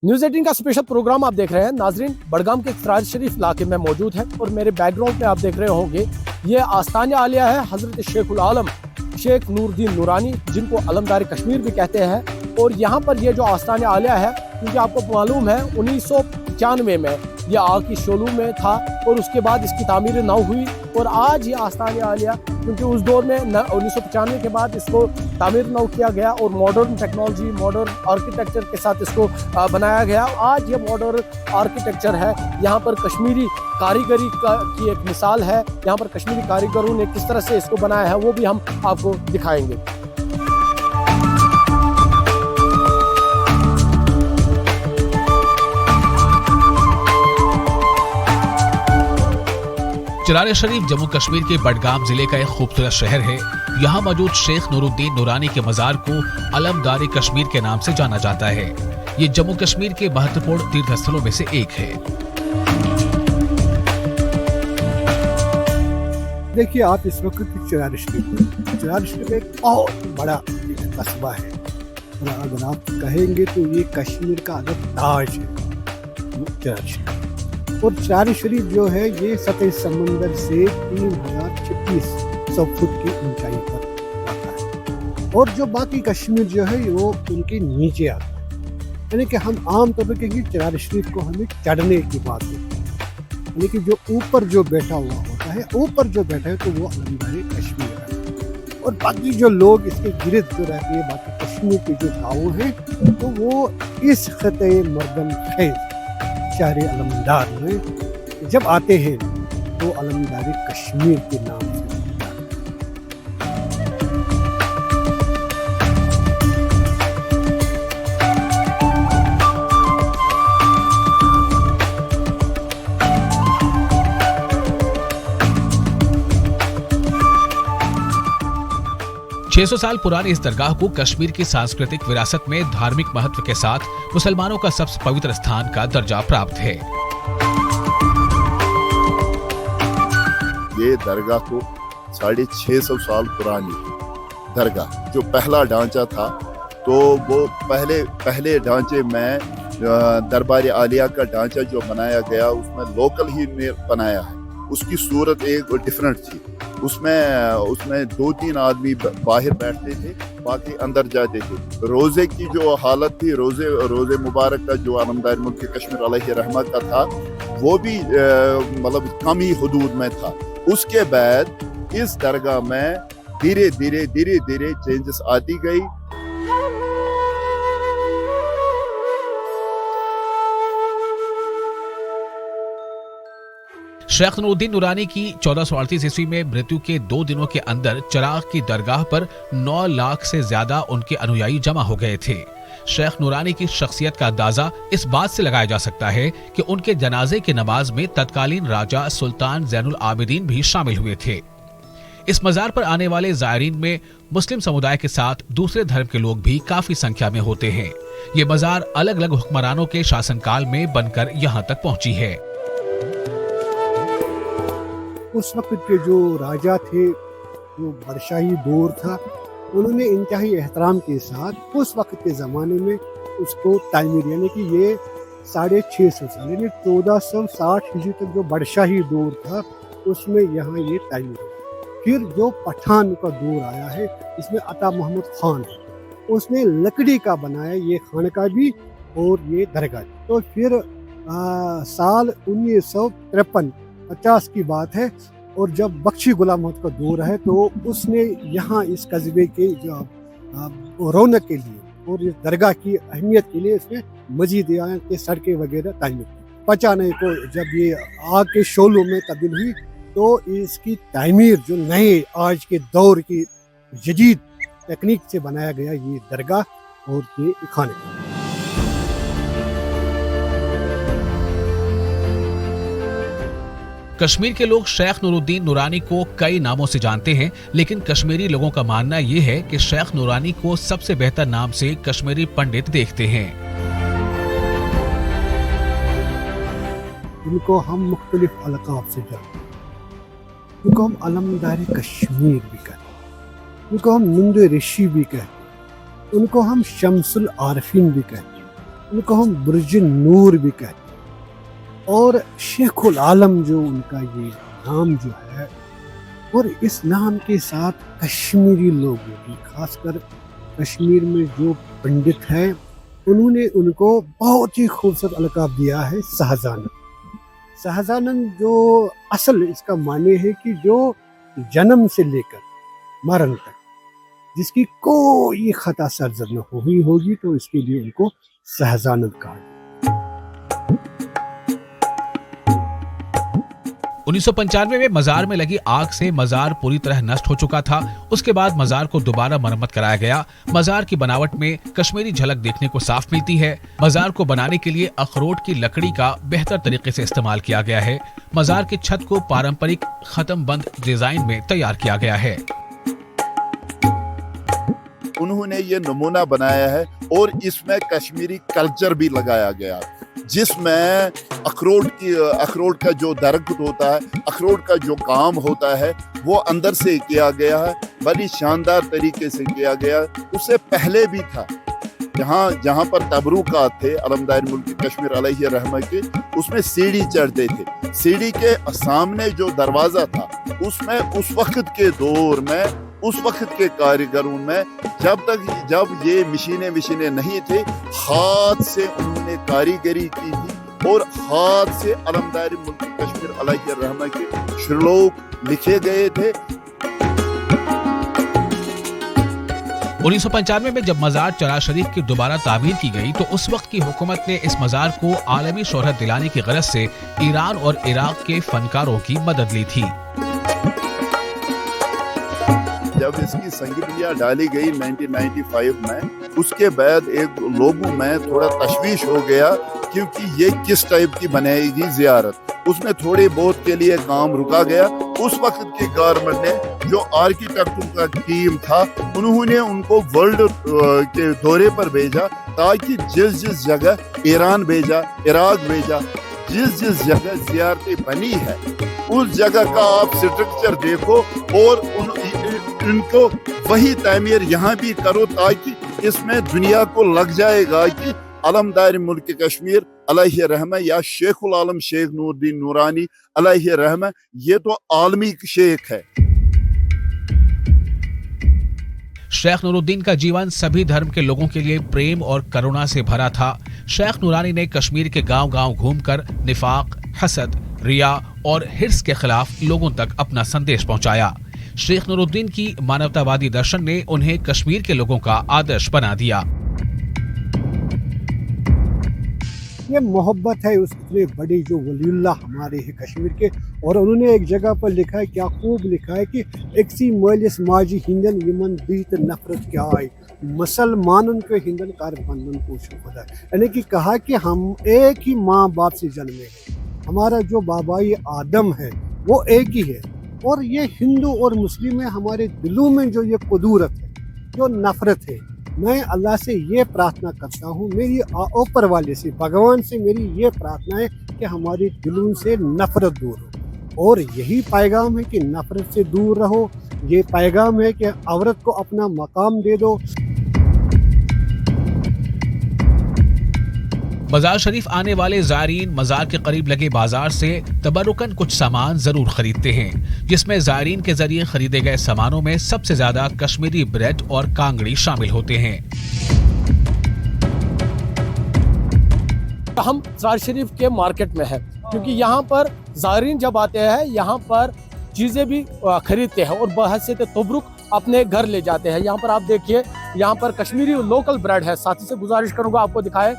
News 18 का special programme आप देख रहे हैं। नाजरीन, बड़गाम के फराज शरीफ इलाके में मौजूद है और मेरे बैकग्राउंड में आप देख रहे होंगे ये आस्तान आलिया है हजरत शेखुल आलम शेख नूरुद्दीन नूरानी, जिनको अलमदार कश्मीर भी कहते हैं। और यहाँ पर ये जो आस्तान आलिया है, क्योंकि आपको मालूम है 1995 में ये आग की शोलू में था और उसके बाद इसकी तामीर नौ हुई। और आज ये आस्तान आलिया, क्योंकि उस दौर में 1995 के बाद इसको तामीर नौ किया गया और मॉडर्न टेक्नोलॉजी, मॉडर्न आर्किटेक्चर के साथ इसको बनाया गया। आज ये मॉडर्न आर्किटेक्चर है। यहाँ पर कश्मीरी कारीगरी की एक मिसाल है। यहाँ पर कश्मीरी कारीगरों ने किस तरह से इसको बनाया है वो भी हम आपको दिखाएंगे। चरार शरीफ जम्मू कश्मीर के बडगाम जिले का एक खूबसूरत शहर है। यहाँ मौजूद शेख नूरुद्दीन नूरानी के मजार को अलमदार कश्मीर के नाम से जाना जाता है। ये जम्मू कश्मीर के महत्वपूर्ण तीर्थ स्थलों में से एक है। देखिए, आप इस वक्त चरार शरीफ एक बहुत बड़ा कस्बा है और अगर आप कहेंगे तो ये कश्मीर का अलग ताज है चरार शरीफ। और चरार शरीफ जो है ये सतह समंदर से 3036 फुट की ऊंचाई पर आता है और जो बाकी कश्मीर जो है वो उनके नीचे आता है। यानी कि हम आम तौर पर कहेंगे चरार शरीफ को हमें चढ़ने की बात होती है, यानी कि जो ऊपर जो बैठा हुआ होता है, ऊपर जो बैठा है तो वो अलमदार कश्मीर है। और बाकी जो लोग इसके गिरद जो रहते हैं, बाकी कश्मीर के जो गाँव हैं, तो वो इस खते मर्दम खैज शहर अलमदार में जब आते हैं तो अलमदार कश्मीर के नाम से। 600 साल पुरानी इस दरगाह को कश्मीर की सांस्कृतिक विरासत में धार्मिक महत्व के साथ मुसलमानों का सबसे पवित्र स्थान का दर्जा प्राप्त है। ये दरगाह को 650 साल पुरानी दरगाह, जो पहला ढांचा था तो वो पहले ढांचे में दरबार आलिया का ढांचा जो बनाया गया उसमें लोकल ही ने बनाया है। उसकी सूरत एक डिफरेंट थी। उसमें 2-3 आदमी बाहर बैठते थे, बाकी अंदर जाते थे। रोजे की जो हालत थी, रोजे मुबारक का जो अलमदार मुल्क कश्मीर अलैहि रहमत का था, वो भी मतलब कम ही हुदूद में था। उसके बाद इस दरगाह में धीरे धीरे चेंजेस आती गई। शेख नूरुद्दीन नूरानी की 1438 ईस्वी में मृत्यु के 2 दिनों के अंदर चराग की दरगाह पर 9 लाख से ज्यादा उनके अनुयायी जमा हो गए थे। शेख नूरानी की शख्सियत का अंदाजा इस बात से लगाया जा सकता है कि उनके जनाजे की नमाज में तत्कालीन राजा सुल्तान जैनुल आबिदीन भी शामिल हुए थे। इस मजार पर आने वाले जायरीन में मुस्लिम समुदाय के साथ दूसरे धर्म के लोग भी काफी संख्या में होते हैं। ये मजार अलग अलग हुक्मरानों के शासनकाल में बनकर यहाँ तक पहुंची है। उस वक्त के जो राजा थे, जो बादशाही दौर था, उन्होंने इंतहाई एहतराम के साथ उस वक्त के ज़माने में उसको तामीर, यानी कि ये 650 साल यानी 1460 ईस्वी तक जो बादशाही दौर था उसमें यहाँ ये तामीर हुआ। फिर जो पठान का दौर आया है, इसमें अता मोहम्मद खान है, उसने लकड़ी का बनाया ये खानका भी और ये दरगाह। तो फिर साल 1953-50 की बात है, और जब बख्शी गुलाम मोहम्मद का दौर है तो उसने यहाँ इस कस्बे के जो रौनक के लिए और इस दरगाह की अहमियत के लिए इसमें मजीद यहाँ के सड़कें वगैरह तामीर की। 95 को जब ये आग के शोलों में तब्दील हुई तो इसकी तामीर जो नए आज के दौर की जदीद तकनीक से बनाया गया ये दरगाह और ये खाने। कश्मीर के लोग शेख नूरुद्दीन नूरानी को कई नामों से जानते हैं, लेकिन कश्मीरी लोगों का मानना यह है कि शेख नूरानी को सबसे बेहतर नाम से कश्मीरी पंडित देखते हैं। इनको हम मुख्तलिफ अलकाब से जानते हैं। इनको हम अलमदार कश्मीर भी कहते हैं, इनको हम नुंद ऋषि भी कहते हैं, ان کو ہم شمس العارفین بھی کہتے ہیں، ان کو ہم برج نور بھی کہتے ہیں، اور شیخ العالم جو ان کا یہ نام جو ہے، اور اس نام کے ساتھ کشمیری لوگوں کی، خاص کر کشمیر میں جو پنڈت ہیں، انہوں نے ان کو بہت ہی خوبصورت القاب دیا ہے شہزانند۔ شہزانند جو اصل اس کا معنی ہے کہ جو جنم سے لے کر مرن تک جس کی کوئی خطا سرزد نہ ہوئی ہوگی، تو اس کے لیے ان کو شہزانند کہا گیا۔ 1995 میں مزار میں لگی آگ سے مزار پوری طرح نشٹ ہو چکا تھا۔ اس کے بعد مزار کو دوبارہ مرمت کرایا گیا۔ مزار کی بناوٹ میں کشمیری جھلک دیکھنے کو صاف ملتی ہے۔ مزار کو بنانے کے لیے اخروٹ کی لکڑی کا بہتر طریقے سے استعمال کیا گیا ہے۔ مزار کی چھت کو پارمپرک ختم بند ڈیزائن میں تیار کیا گیا ہے۔ انہوں نے یہ نمونہ بنایا ہے اور اس میں کشمیری کلچر بھی لگایا گیا، جس میں اخروٹ کا جو درخت ہوتا ہے، اخروٹ کا جو کام ہوتا ہے، وہ اندر سے کیا گیا ہے، بڑی شاندار طریقے سے کیا گیا۔ اس سے پہلے بھی تھا، جہاں پر تبرکات تھے علمدار ملک کشمیر علیہ رحمہ کے، اس میں سیڑھی چڑھتے تھے۔ سیڑھی کے سامنے جو دروازہ تھا، اس میں اس وقت کے دور میں، اس وقت کے کاریگروں میں، جب یہ مشینیں نہیں تھے، ہاتھ سے انہوں نے کاریگری کی تھی اور ہاتھ سے علمدار ملک کشمیر علیہ رحمہ کے شلوک لکھے گئے تھے۔ 1995 میں جب مزار چراغ شریف کی دوبارہ تعمیر کی گئی تو اس وقت کی حکومت نے اس مزار کو عالمی شہرت دلانے کی غرض سے ایران اور عراق کے فنکاروں کی مدد لی تھی۔ جب اس کی سنگیتیاں ڈالی گئی 1995 میں، اس کے بعد ایک لوگوں میں تھوڑا تشویش ہو گیا، کیونکہ یہ کس ٹائپ کی بنائے گی زیارت۔ اس میں تھوڑی بہت کے لیے کام رکا گیا۔ اس وقت کی گورنمنٹ نے جو آرکیٹیکٹوں کا ٹیم تھا، انہوں نے ان کو ورلڈ کے دورے پر بھیجا، تاکہ جس جگہ ایران بھیجا، عراق بھیجا، جس جگہ زیارتیں بنی ہے، اس جگہ کا آپ سٹرکچر دیکھو اور ان کو وہی تعمیر یہاں بھی کرو، تاکہ اس میں دنیا کو لگ جائے گا کہ علمدار ملک کشمیر علیہ رحمہ یا شیخ العالم شیخ نور الدین نورانی علیہ رحمہ یہ تو عالمی شیخ ہے۔ شیخ نور الدین کا جیون سبھی دھرم کے لوگوں کے لیے پریم اور کرونا سے بھرا تھا۔ شیخ نورانی نے کشمیر کے گاؤں گاؤں گھوم کر نفاق، حسد، ریا اور حرص کے خلاف لوگوں تک اپنا سندیش پہنچایا۔ شیخ نور الدین کی مانوتا وادی درشن نے انہیں کشمیر کے لوگوں کا آدرش بنا دیا۔ یہ محبت ہے اس اتنے بڑے جو ولی اللہ ہمارے ہیں کشمیر کے، اور انہوں نے ایک جگہ پر لکھا ہے، کیا خوب لکھا ہے کہ ایکسی مالس ماجی ہندن یمن بیت نفرت کیا آئی مسلمانن کے ہندن کار بندن پوچھو خدا، یعنی کہ کہا کہ ہم ایک ہی ماں باپ سے جنمے ہیں، ہمارا جو بابائی آدم ہے وہ ایک ہی ہے، اور یہ ہندو اور مسلم میں ہمارے دلوں میں جو یہ قدورت ہے، جو نفرت ہے، میں اللہ سے یہ پرارتھنا کرتا ہوں، میری اوپر والے سے، بھگوان سے میری یہ پرارتھنا ہے کہ ہمارے دلوں سے نفرت دور ہو، اور یہی پیغام ہے کہ نفرت سے دور رہو، یہ پیغام ہے کہ عورت کو اپنا مقام دے دو۔ مزار شریف آنے والے زائرین مزار کے قریب لگے بازار سے تبرکن کچھ سامان ضرور خریدتے ہیں، جس میں زائرین کے ذریعے خریدے گئے سامانوں میں سب سے زیادہ کشمیری بریڈ اور کانگڑی شامل ہوتے ہیں۔ ہم چراغ شریف کے مارکیٹ میں ہیں، کیونکہ یہاں پر زائرین جب آتے ہیں یہاں پر چیزیں بھی خریدتے ہیں اور بحیثیت تبرک اپنے گھر لے جاتے ہیں۔ یہاں پر آپ دیکھیے، یہاں پر کشمیری لوکل بریڈ ہے، ساتھی سے گزارش کروں گا آپ کو دکھائے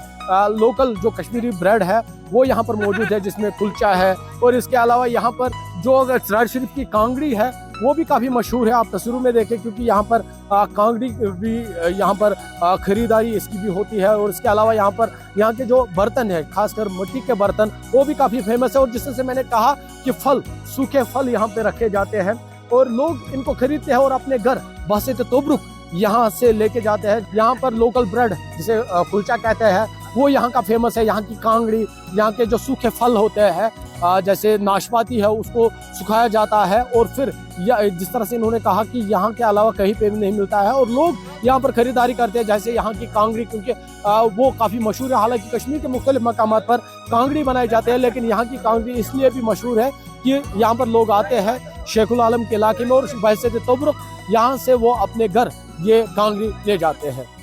لوکل جو کشمیری بریڈ ہے وہ یہاں پر موجود ہے، جس میں کلچا ہے، اور اس کے علاوہ یہاں پر جو چراغ شریف کی کانگڑی ہے وہ بھی کافی مشہور ہے، آپ تصویروں میں دیکھیں، کیونکہ یہاں پر کانگڑی بھی یہاں پر خریداری اس کی بھی ہوتی ہے، اور اس کے علاوہ یہاں کے جو برتن ہے، خاص کر مٹی کے برتن، وہ بھی کافی فیمس ہے، اور جس سے میں نے کہا کہ پھل، سوکھے پھل یہاں پہ رکھے جاتے ہیں اور لوگ ان کو خریدتے ہیں اور اپنے گھر بحیثیت تبرک یہاں سے لے کے جاتے ہیں۔ یہاں پر لوکل بریڈ جسے کلچا کہتے ہیں وہ یہاں کا فیمس ہے، یہاں کی کانگڑی، یہاں کے جو سوکھے پھل ہوتے ہیں جیسے ناشپاتی ہے اس کو سکھایا جاتا ہے، اور پھر جس طرح سے انہوں نے کہا کہ یہاں کے علاوہ کہیں پہ بھی نہیں ملتا ہے، اور لوگ यहाँ पर खरीदारी करते हैं। जैसे यहाँ की कांगड़ी, क्योंकि वो काफ़ी मशहूर है। हालांकि कश्मीर के मुख्तलिफ मकामात पर कांगड़ी बनाए जाते हैं, लेकिन यहाँ की कांगड़ी इसलिए भी मशहूर है कि यहाँ पर लोग आते हैं शेखुल आलम के इलाके में, और बहसत तबरुक यहाँ से वो अपने घर ये कांगड़ी ले जाते हैं।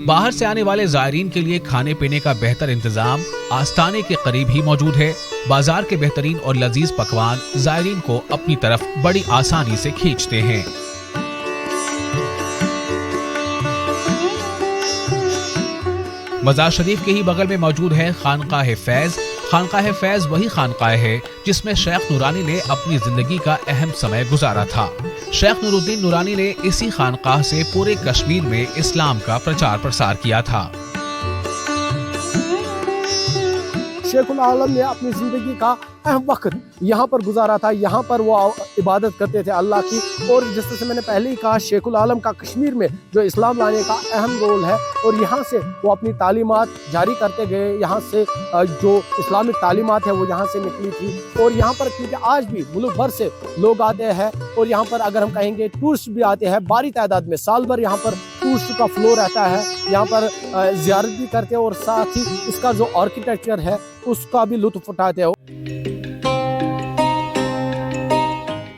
बाहर से आने वाले ज़ायरीन के लिए खाने पीने का बेहतर इंतजाम आस्थाने के करीब ही मौजूद है। बाजार के बेहतरीन और लजीज पकवान ज़ायरीन को अपनी तरफ बड़ी आसानी से खींचते हैं। मज़ार शरीफ के ही बगल में मौजूद है खानकाह फैज़। खानकाह फैज़ वही खानकाह है जिसमें शेख नूरानी ने अपनी जिंदगी का अहम समय गुजारा था। शेख नूरुद्दीन नूरानी ने इसी खानकाह से पूरे कश्मीर में इस्लाम का प्रचार प्रसार किया था। शेखुल आलम ने अपनी ज़िंदगी का अहम वक्त यहाँ पर गुजारा था। यहाँ पर वो इबादत करते थे अल्लाह की, और जिस तरह से मैंने पहले ही कहा, शेखुल आलम का कश्मीर में जो इस्लाम लाने का अहम रोल है, और यहाँ से वो अपनी तालीमात जारी करते गए। यहाँ से जो इस्लामिक तालीमात है वो यहाँ से निकली थी, और यहाँ पर क्योंकि आज भी मुल्क भर से लोग आते हैं, और यहाँ पर अगर हम कहेंगे टूरिस्ट भी आते हैं भारी तादाद में। साल भर यहाँ पर टूरिस्ट का फ्लो रहता है, यहाँ पर ज़ियारत भी करते हैं, और साथ ही इसका जो आर्किटेक्चर है उसका भी लुत्फ उठाते हो।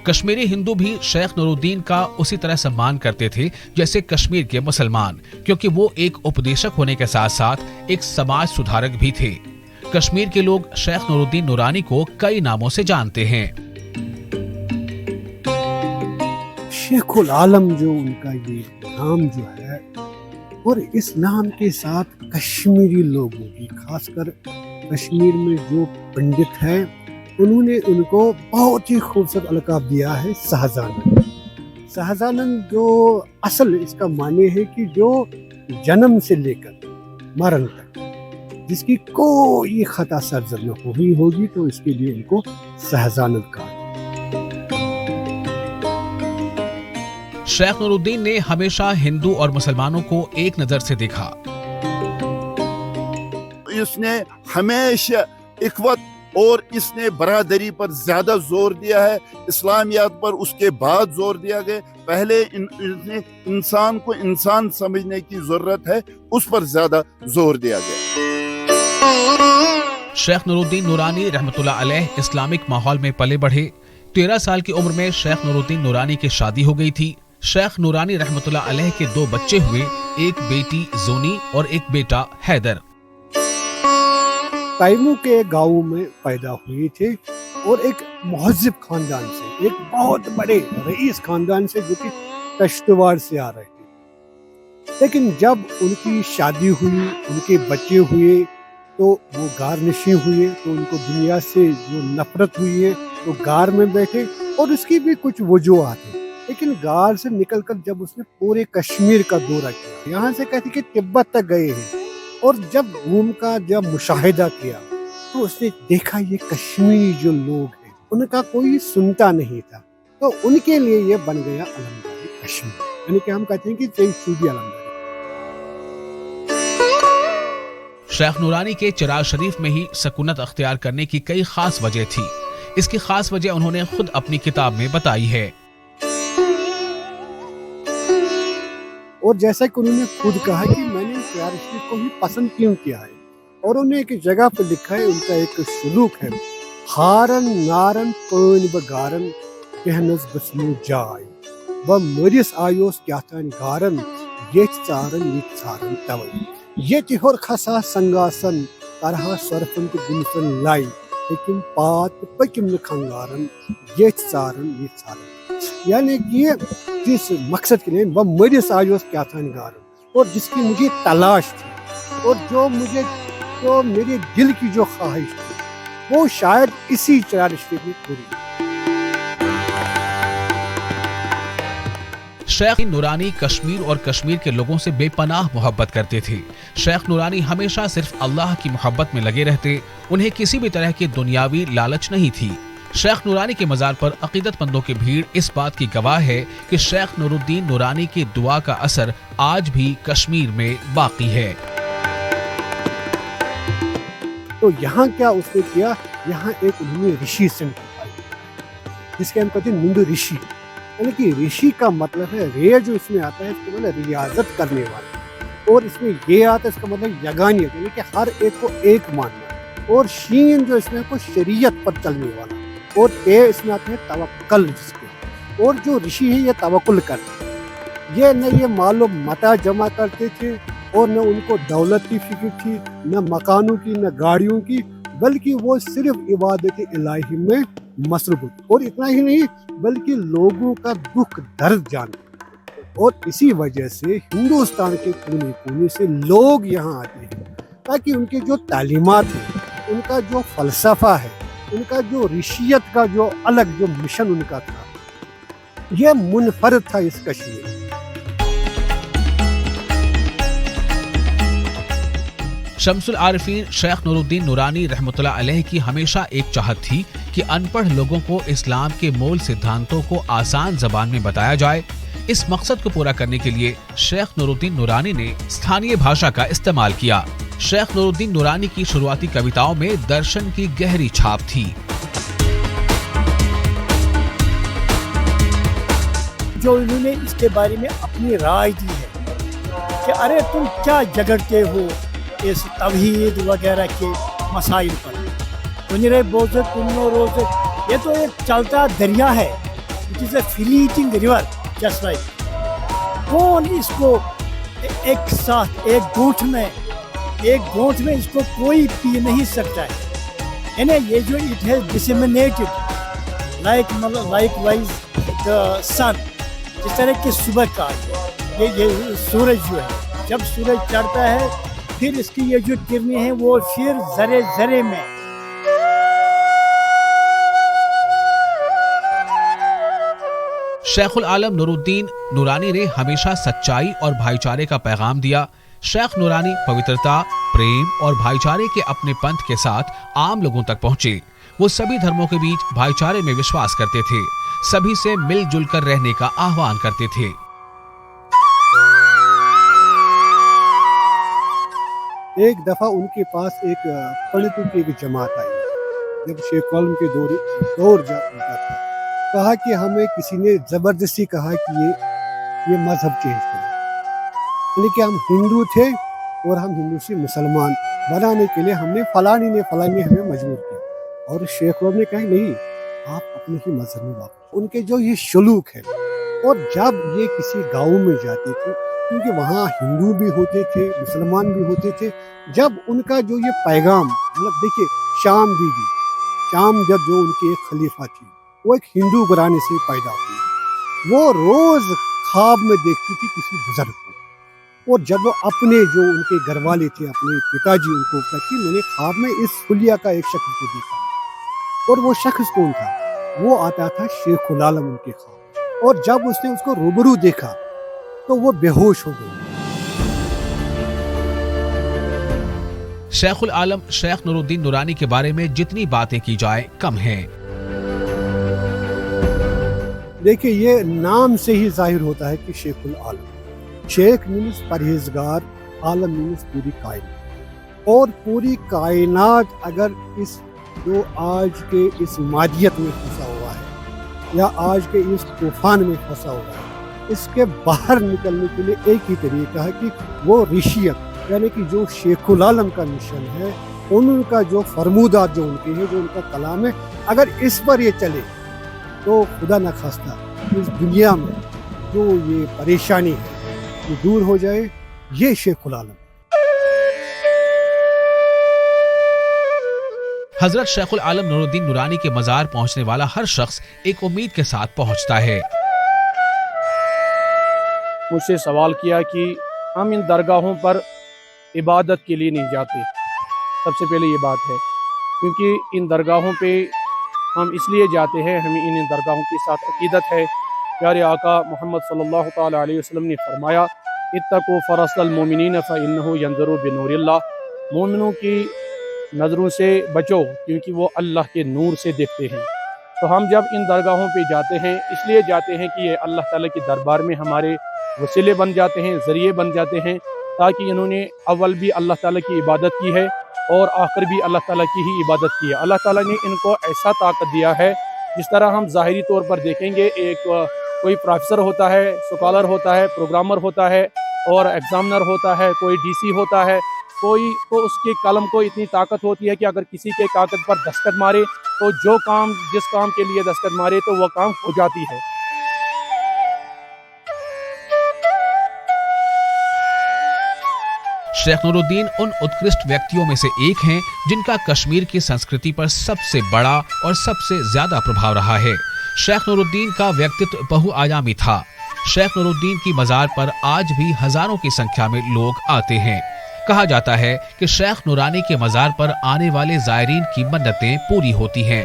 कश्मीरी हिंदू भी शेख नूरुद्दीन का उसी तरह सम्मान करते थे जैसे कश्मीर के मुसलमान, क्योंकि वो एक उपदेशक होने के साथ साथ एक समाज सुधारक भी थे। कश्मीर के लोग शेख नूरुद्दीन नूरानी को कई नामों से जानते हैं। शेखुल आलम जो उनका ये नाम जो है, और इस नाम के साथ कश्मीरी लोगों की, खासकर कश्मीर में जो पंडित हैं, उन्होंने उनको बहुत ही खूबसूरत अलकाब दिया है शाहजानन। शाहजानन जो असल इसका माने है कि जो जन्म से लेकर मरण तक जिसकी कोई खता सरजद न हुई होगी, तो इसके लिए उनको शाहजानन कहा। शेख नूरुद्दीन ने हमेशा हिंदू और मुसलमानों को एक नजर से देखा। इसने हमेशा इख्वत और इसने बरादरी पर ज्यादा जोर दिया है। इस्लामियात पर उसके बाद जोर दिया गया। पहले इसने इंसान को इंसान समझने की जरूरत है, उस पर ज्यादा जोर दिया गया। शेख नूरुद्दीन नूरानी रहमतुल्लाह अलैह इस्लामिक माहौल में पले बढ़े। 13 साल की उम्र में शेख नूरुद्दीन नूरानी की शादी हो गई थी। शेख नूरानी रहमतुल्लाह अलैह के 2 बच्चे हुए, एक बेटी जोनी और एक बेटा हैदर। तैमू के गांव में पैदा हुए थे, और एक मुहज्जिब खानदान से, एक बहुत बड़े रईस खानदान से, जो कि कश्तवाड़ से आ रहे थे। लेकिन जब उनकी शादी हुई, उनके बच्चे हुए, तो वो गारनशी हुए, तो उनको दुनिया से जो नफरत हुई है, तो गार में बैठे, और उसकी भी कुछ वजूहात है। लेकिन गार से निकलकर जब उसने पूरे कश्मीर का दौरा किया, यहाँ से कहते कि तिब्बत तक गए हैं, और जब घूम का जब मुशाहिदा किया, तो उसने देखा ये कश्मीरी जो लोग हैं उनका कोई सुनता नहीं था, तो उनके लिए ये बन गया अलमदारी कश्मीर, यानी कि हम कहते हैं कि सूदी अलमदारी। शेख नूरानी के चिराग शरीफ में ही सकूनत अख्तियार करने की कई खास वजह थी। इसकी खास वजह उन्होंने खुद अपनी किताब में बताई है। और जैसा कि उन्होंने खुद कहा कि मैंने चिराग शरीफ को ही पसंद क्यों किया है, और उन्होंने एक जगह पर लिखा है, उनका एक सलूक है, हारन नारन पान बगारन कहनस बसमू जाय व मरिस आयोस क्याथान गारन ये चारन ये चारन तवई ये तिहोर खसा संगासन तरह सरफन के गुनसन लाई लेकिन पात पकिम खंगारन ये चारन ये चारन, यानी कि जिस मकसद के लिए वह मरिस आयोस क्याथान गारन, और जिसकी मुझे तलाश थी, और जो मेरे दिल की जो ख्वाहिश थी, वो शायद इसी चिराग शरीफ में पूरी। शेख नूरानी कश्मीर और कश्मीर के लोगों से बेपनाह मोहब्बत करते थे। शेख नूरानी हमेशा सिर्फ अल्लाह की मोहब्बत में लगे रहते, उन्हें किसी भी तरह की दुनियावी लालच नहीं थी। शेख नूरानी के मज़ार पर अकीदतमंदों की भीड़ इस बात की गवाह है कि शेख नूरुद्दीन नूरानी की दुआ का असर आज भी कश्मीर में बाकी है। तो यहाँ क्या उसने किया, यहाँ एक उन्होंने ऋषि सेंटर, जिसके हम कहते हैं नुंड ऋषि, यानी कि ऋषि का मतलब है, रे जो इसमें आता है इसका मतलब रियाजत करने वाला, और इसमें ये आता है इसका मतलब यगानियत, यानी कि हर एक को एक मानना, और शीन जो इसमें को शरीयत पर चलने वाला, और ए इसमें आते हैं तवक्कल जिसके, और जो ऋषि है ये तवक्कुल करते हैं, ये न ये मालो मता जमा करते थे और न उनको दौलत की फिक्र थी, न मकानों की, न गाड़ियों की, बल्कि वो सिर्फ इबादत इलाही में मसरूफ होते, और इतना ही नहीं बल्कि लोगों का दुख दर्द जानते, और इसी वजह से हिंदुस्तान के कोने कोने से लोग यहाँ आते हैं ताकि उनके जो तालीमात हैं, उनका जो फलसफा है, उनका जो ऋषियत का जो अलग जो मिशन उनका था, यह मुनफरद था इस कश्मीर में। शम्सुल आरिफीन शेख नूरुद्दीन नूरानी रहमतुल्लाह अलैह की हमेशा एक चाहत थी कि अनपढ़ लोगों को इस्लाम के मूल सिद्धांतों को आसान जबान में बताया जाए। इस मकसद को पूरा करने के लिए शेख नूरुद्दीन नूरानी ने स्थानीय भाषा का इस्तेमाल किया। शेख नूरुद्दीन नूरानी की शुरुआती कविताओं में दर्शन की गहरी छाप थी। जो इन्होंने इसके बारे में अपनी राय दी है कि अरे तुम क्या झगड़ते हो इस तौहीद वगैरह के मसाइल पर, तुझे बोझ तुमनो रोज, ये तो एक चलता दरिया है, it is a fleeting river just like, कौन इसको एक साथ एक घूंट में इसको कोई पी नहीं सकता है, यानी ये जो it has disseminated likewise the sun, जिस तरह की सुबह का ये सूरज जो है, जब सूरज चढ़ता है फिर इसकी ये जो किरणें हैं वो फिर जरे जरे में। शेखुल आलम नूरुद्दीन नूरानी ने हमेशा सच्चाई और भाईचारे का पैगाम दिया। शेख नूरानी पवित्रता, प्रेम और भाईचारे के अपने पंथ के साथ आम लोगों तक पहुंचे। वो सभी धर्मों के बीच भाईचारे में विश्वास करते थे, सभी से मिलजुल कर रहने का आह्वान करते थे। एक दफ़ा उनके पास एक पंडितों की एक जमात आई, जब शेख आलम के दौर जा उनका था, कहा कि हमें किसी ने ज़बरदस्ती कहा कि ये मज़हब चेंज करें, यानी कि हम हिंदू थे और हम हिंदू से मुसलमान बनाने के लिए हमने फलानी ने हमें मजबूर किया, और शेख आलम ने कहा नहीं, आप अपने ही मज़हब में वापस। उनके जो ये सलूक है, और जब ये किसी गाँव में जाते थे, क्योंकि वहाँ हिंदू भी होते थे, मुसलमान भी होते थे, जब उनका जो ये पैगाम, मतलब देखिए शाम बीबी, शाम जब जो उनके एक खलीफा थी, वो एक हिंदू घराने से पैदा हुई, वो रोज ख्वाब में देखती थी किसी बुजुर्ग को, और जब वो अपने जो उनके घर वाले थे, अपने पिताजी उनको कहती, मैंने ख्वाब में इस हुलिया का एक शख्स को देखा, और वो शख्स कौन था? वो आता था शेखुल आलम उनके ख्वाब, और जब उसने उसको रूबरू देखा तो वो बेहोश हो गई। शेखुल आलम शेख नूरुद्दीन नूरानी के बारे में जितनी बातें की जाए कम है। देखिए ये नाम से ही जाहिर होता है कि शेखुल आलम, शेख मीन्स परहेजगार, आलम मीन्स पूरी कायनात, और पूरी कायनात अगर इस जो आज के इस मादियत में फंसा हुआ है, या आज के इस तूफान में फंसा हुआ है, इसके बाहर निकलने के लिए एक ही तरीका है कि वो ऋषियत, यानी कि जो शेखुल आलम का मिशन है, उनका जो फरमूदात जो उनके हैं, जो उनका कलाम है, अगर इस पर ये चले तो खुदा न खास्ता इस दुनिया में जो ये परेशानी है ये दूर हो जाए। ये शेखुल आलम। हजरत शेखुल आलम नूरुद्दीन नूरानी के मजार पहुंचने वाला हर शख्स एक उम्मीद के साथ पहुंचता है। मुझसे सवाल किया कि हम इन दरगाहों पर इबादत के लिए नहीं जाते। सबसे पहले ये बात है, क्योंकि इन दरगाहों पे हम इसलिए जाते हैं, हमें इन दरगाहों के साथ अकीदत है। प्यारे आका मोहम्मद सल्लल्लाहु ताला अलैहि वसल्लम ने फरमाया, इत्तक़ू फ़रसल मोमिनीन फ़इन्नहु यंज़ुरु बिनूरिल्लाह, मोमिनों की नज़रों से बचो क्योंकि वो अल्लाह के नूर से देखते हैं। तो हम जब इन दरगाहों पे जाते हैं इसलिए जाते हैं कि ये अल्लाह ताला के दरबार में हमारे वसीले बन जाते हैं, ज़रिए बन जाते हैं, ताकि इन्होंने अव्वल भी अल्लाह ताला की इबादत की है और आखिर भी अल्लाह ताला की ही इबादत की है। अल्लाह ताला ने इनको ऐसा ताकत दिया है जिस तरह हम ज़ाहिरी तौर पर देखेंगे एक कोई प्रोफेसर होता है, स्कॉलर होता है, प्रोग्रामर होता है और एग्जामिनर होता है, कोई डीसी होता है, कोई तो उसके कलम को इतनी ताकत होती है कि अगर किसी के कागज़ पर दस्तखत मारे तो जो काम जिस काम के लिए दस्तखत मारे तो वह काम हो जाती है। शेख नूरुद्दीन उन उत्कृष्ट व्यक्तियों में से एक हैं जिनका कश्मीर की संस्कृति पर सबसे बड़ा और सबसे ज्यादा प्रभाव रहा है। शेख नूरुद्दीन का व्यक्तित्व बहुआयामी था। शेख नूरुद्दीन की मजार पर आज भी हजारों की संख्या में लोग आते हैं। कहा जाता है कि शेख नूरानी के मजार पर आने वाले जायरीन की मन्नतें पूरी होती हैं।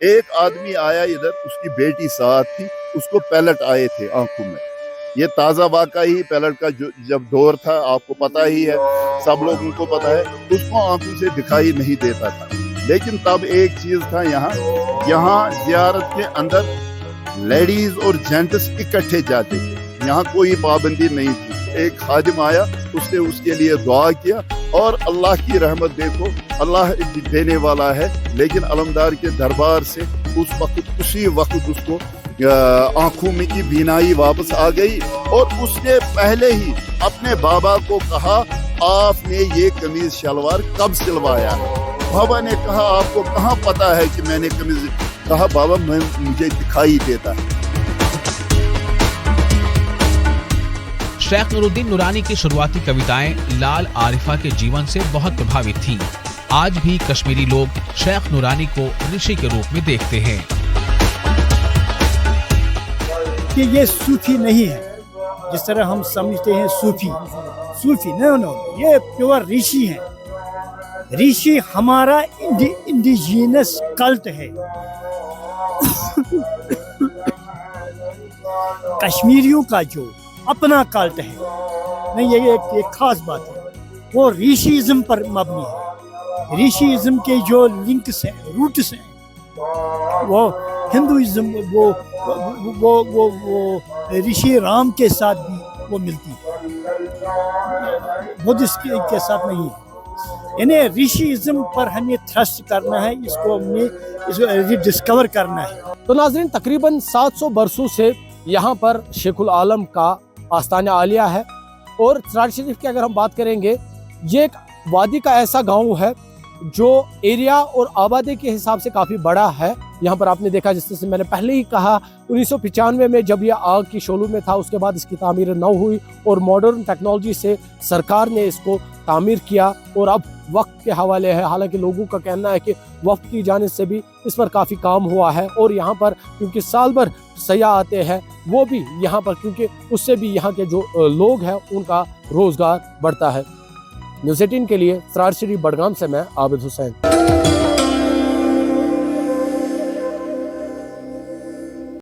एक आदमी आया इधर, उसकी बेटी साथ थी, उसको पैलेट आए थे आंखों में। ये ताज़ा वाक़ा ही, पैलेट का जब दौर था आपको पता ही है, सब लोगों को पता है, उसको आंखों से दिखाई नहीं देता था। लेकिन तब एक चीज़ था, यहाँ ज़ियारत के अंदर लेडीज़ और जेंट्स इकट्ठे जाते थे, यहाँ कोई पाबंदी नहीं थी। एक खादिम आया, उसने उसके लिए दुआ किया और अल्लाह की रहमत देखो, अल्लाह देने वाला है। लेकिन अलमदार के दरबार से उसी वक्त उसको आंखों में की बीनाई वापस आ गई और उसने पहले ही अपने बाबा को कहा, आपने ये कमीज शलवार कब सिलवाया है? बाबा ने कहा, आपको कहाँ पता है कि मैंने कमीज? कहा, बाबा मुझे दिखाई देता है। शेख नूरुद्दीन नूरानी की शुरुआती कविताएं लाल आरिफा के जीवन से बहुत प्रभावित थीं। आज भी कश्मीरी लोग शेख नूरानी को ऋषि के रूप में देखते हैं। कि ये सूफी नहीं है जिस तरह हम समझते हैं सूफी नो, ये प्योर ऋषि है। ऋषि हमारा इंडिजीनस कल्ट है। कश्मीरियों का जो अपना कल्ट है, नहीं, ये एक खास बात है, वो ऋषिज़्म पर मबनी है। ऋषिज़्म के जो लिंक्स हैं, रूट्स हैं, वो हिंदुइज्म, वो ऋषि राम के साथ भी वो मिलती है, बुद्धिस्ट के साथ नहीं है। इन्हें ऋषिज़्म पर हमें थ्रस्ट करना है, इसको हमें रिडिस्कवर करना है। तो नाज़रीन, तकरीबन 700 बरसों से यहाँ पर शेखुल आलम का आस्ताना आलिया है। और सराज शरीफ की अगर हम बात करेंगे, ये एक वादी का ऐसा गांव है जो एरिया और आबादी के हिसाब से काफ़ी बड़ा है। यहाँ पर आपने देखा, जिस तरह से मैंने पहले ही कहा, 1995 में जब ये आग की शोलों में था, उसके बाद इसकी तामीर नौ हुई और मॉडर्न टेक्नोलॉजी से सरकार ने इसको तामीर किया और अब वक्त के हवाले है। हालांकि लोगों का कहना है कि वक्त की जानिब से भी इस पर काफ़ी काम हुआ है और यहाँ पर क्योंकि साल भर सयाह आते हैं, वो भी यहाँ पर, क्योंकि उससे भी यहाँ के जो लोग हैं उनका रोज़गार बढ़ता है। न्यूज़ 18 के लिए सराज शरीफ बडगाम से मैं आबिद हुसैन।